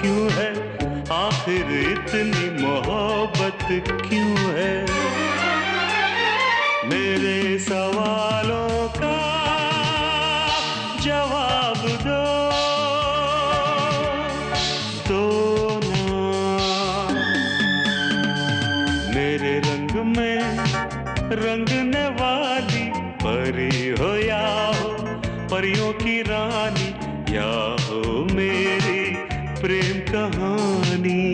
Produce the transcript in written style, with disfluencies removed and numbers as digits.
क्यों है, आखिर इतनी मोहब्बत क्यों है। मेरे सवालों का जवाब दो ना। मेरे रंग में रंगने वाली परी हो या हो परियों की रानी, या हो मेरी प्रेम कहानी।